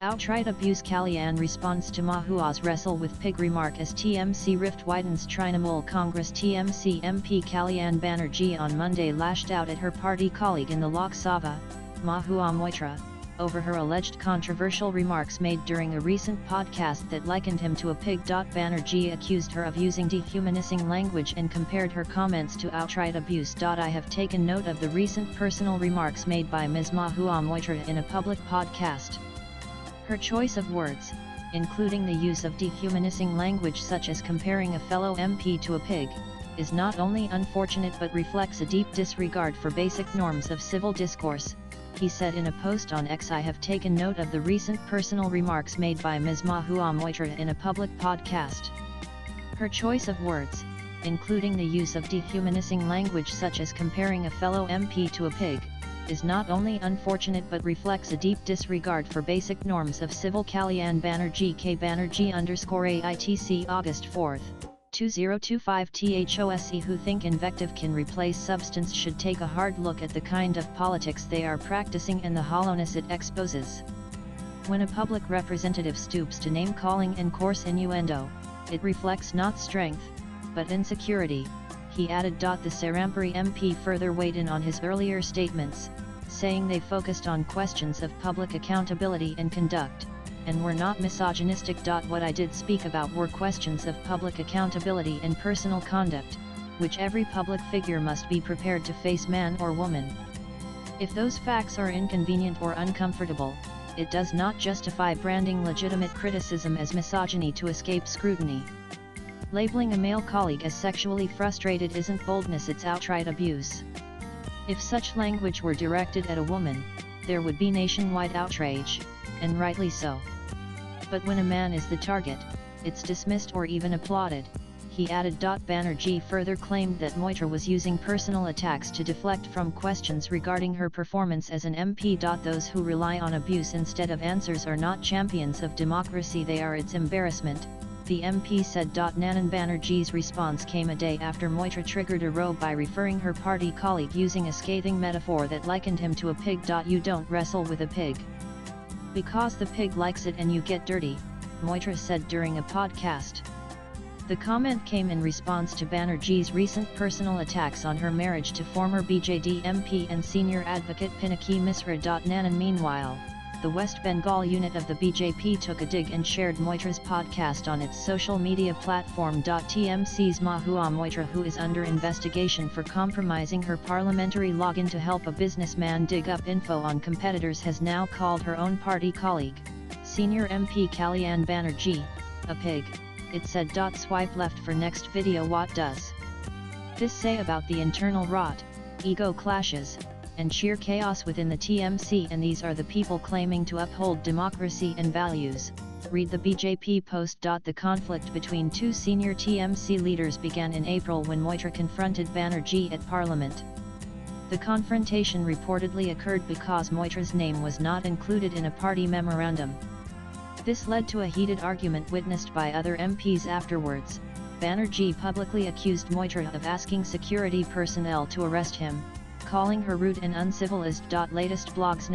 Outright abuse. Kalyan responds to Mahuas Wrestle with Pig. Remark as TMC rift widens. Trinamool Congress. TMC MP Kalyan Banerjee on Monday lashed out at her party colleague in the Lok Sabha, Mahua Moitra, over her alleged controversial remarks made during a recent podcast that likened him to a pig. Banerjee accused her of using dehumanizing language and compared her comments to outright abuse. I have taken note of the recent personal remarks made by Ms. Mahua Moitra in a public podcast. Her choice of words, including the use of dehumanizing language such as comparing a fellow MP to a pig, is not only unfortunate but reflects a deep disregard for basic norms of civil discourse, he said in a post on X. I have taken note of the recent personal remarks made by Ms. Mahua Moitra in a public podcast. Her choice of words, including the use of dehumanizing language such as comparing a fellow MP to a pig, is not only unfortunate but reflects a deep disregard for basic norms of civil. Kalyan Banerjee K Banerjee _AITC August 4, 2025 THOSE who think invective can replace substance should take a hard look at the kind of politics they are practicing and the hollowness it exposes. When a public representative stoops to name-calling and coarse innuendo, it reflects not strength, but insecurity, he added. The Serampore MP further weighed in on his earlier statements, saying they focused on questions of public accountability and conduct, and were not misogynistic. What I did speak about were questions of public accountability and personal conduct, which every public figure must be prepared to face, man or woman. If those facts are inconvenient or uncomfortable, it does not justify branding legitimate criticism as misogyny to escape scrutiny. Labeling a male colleague as sexually frustrated isn't boldness, it's outright abuse. If such language were directed at a woman, there would be nationwide outrage, and rightly so. But when a man is the target, it's dismissed or even applauded, he added. Banerjee further claimed that Moitra was using personal attacks to deflect from questions regarding her performance as an MP. Those who rely on abuse instead of answers are not champions of democracy, they are its embarrassment, the MP said. Nanan Banerjee's response came a day after Moitra triggered a row by referring her party colleague using a scathing metaphor that likened him to a pig. You don't wrestle with a pig because the pig likes it and you get dirty, Moitra said during a podcast. The comment came in response to Banerjee's recent personal attacks on her marriage to former BJD MP and senior advocate Pinaki Misra. Nanan meanwhile, the West Bengal unit of the BJP took a dig and shared Moitra's podcast on its social media platform. TMC's Mahua Moitra, who is under investigation for compromising her parliamentary login to help a businessman dig up info on competitors, has now called her own party colleague, senior MP Kalyan Banerjee, a pig, it said. Swipe left for next video. What does this say about the internal rot, ego clashes, and sheer chaos within the TMC? And these are the people claiming to uphold democracy and values, read the BJP post. The conflict between two senior TMC leaders began in April when Moitra confronted Banerjee at Parliament. The confrontation reportedly occurred because Moitra's name was not included in a party memorandum. This led to a heated argument witnessed by other MPs afterwards. Banerjee publicly accused Moitra of asking security personnel to arrest him, calling her rude and uncivilized. Latest blogs.